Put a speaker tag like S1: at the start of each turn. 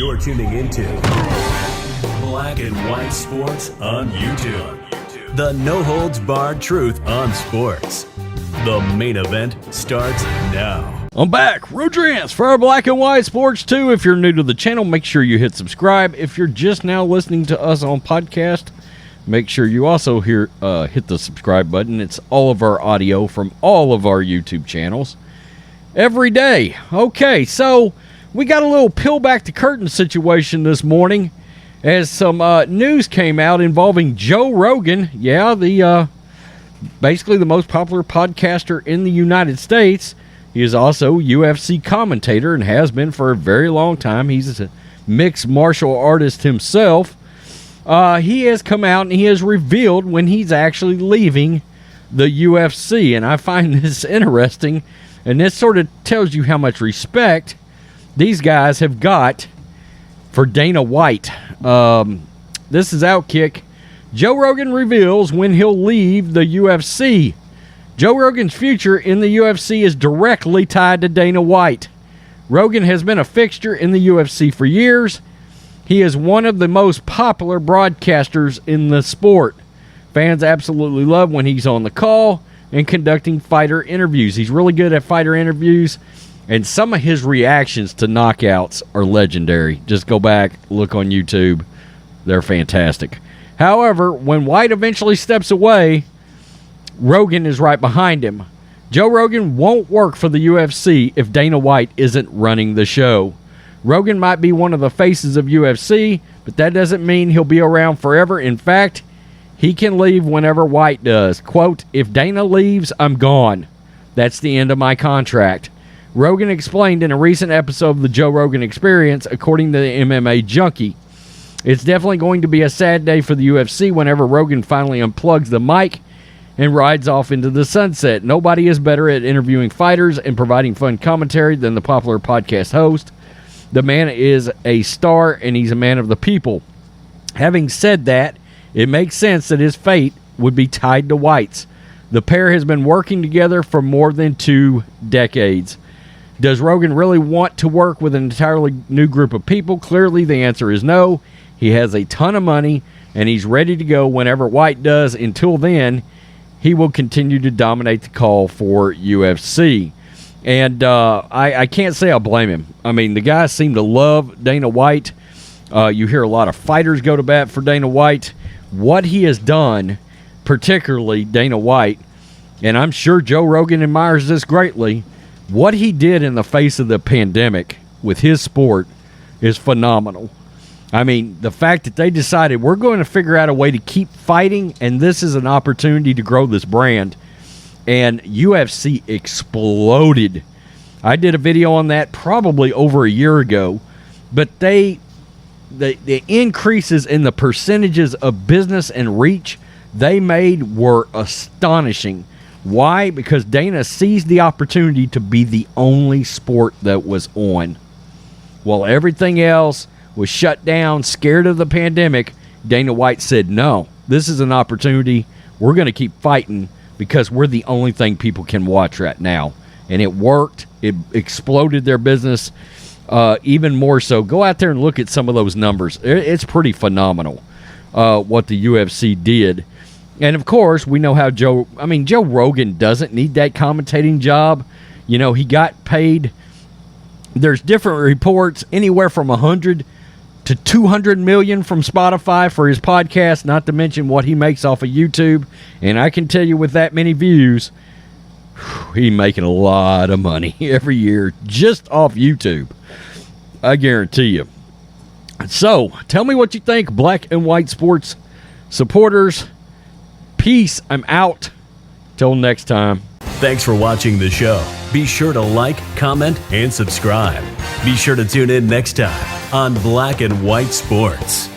S1: You're tuning into Black and White Sports on YouTube. The no-holds-barred truth on sports. The main event starts now.
S2: I'm back. Rodrance for our Black and White Sports 2. If you're new to the channel, make sure you hit subscribe. If you're just now listening to us on podcast, make sure you also hit the subscribe button. It's all of our audio from all of our YouTube channels every day. Okay, so we got a little peel back the curtain situation this morning as some news came out involving Joe Rogan. Yeah, the basically the most popular podcaster in the United States. He is also UFC commentator and has been for a very long time. He's a mixed martial artist himself. He has come out and he has revealed when he's actually leaving the UFC. And I find this interesting. And this sort of tells you how much respect these guys have got for Dana White. This is Outkick. Joe Rogan reveals when he'll leave the UFC. Joe Rogan's future in the UFC is directly tied to Dana White. Rogan has been a fixture in the UFC for years. He is one of the most popular broadcasters in the sport. Fans absolutely love when he's on the call and conducting fighter interviews. He's really good at fighter interviews, and some of his reactions to knockouts are legendary. Just go back, look on YouTube. They're fantastic. However, when White eventually steps away, Rogan is right behind him. Joe Rogan won't work for the UFC if Dana White isn't running the show. Rogan might be one of the faces of UFC, but that doesn't mean he'll be around forever. In fact, he can leave whenever White does. Quote, "If Dana leaves, I'm gone. That's the end of my contract." Rogan explained in a recent episode of the Joe Rogan Experience, according to the MMA Junkie. It's definitely going to be a sad day for the UFC whenever Rogan finally unplugs the mic and rides off into the sunset. Nobody is better at interviewing fighters and providing fun commentary than the popular podcast host. The man is a star, and he's a man of the people. Having said that, it makes sense that his fate would be tied to White's. The pair has been working together for more than 2 decades. Does Rogan really want to work with an entirely new group of people? Clearly, the answer is no. He has a ton of money, and he's ready to go whenever White does. Until then, he will continue to dominate the call for UFC. And I can't say I blame him. I mean, the guys seem to love Dana White. You hear a lot of fighters go to bat for Dana White. What he has done, particularly Dana White, and I'm sure Joe Rogan admires this greatly, what he did in the face of the pandemic with his sport is phenomenal. I mean, the fact that they decided we're going to figure out a way to keep fighting, and this is an opportunity to grow this brand. And UFC exploded. I did a video on that probably over a year ago, but the increases in the percentages of business and reach they made were astonishing. Why? Because Dana seized the opportunity to be the only sport that was on. While everything else was shut down, scared of the pandemic, Dana White said, no, this is an opportunity. We're going to keep fighting because we're the only thing people can watch right now. And it worked. It exploded their business even more so. Go out there and look at some of those numbers. It's pretty phenomenal what the UFC did. And, of course, we know how Joe Rogan doesn't need that commentating job. You know, he got paid. There's different reports, anywhere from 100 to 200 million from Spotify for his podcast, not to mention what he makes off of YouTube. And I can tell you with that many views, he's making a lot of money every year just off YouTube. I guarantee you. So, tell me what you think, Black and White Sports supporters. Peace. I'm out. Till next time.
S1: Thanks for watching the show. Be sure to like, comment, and subscribe. Be sure to tune in next time on Black and White Sports.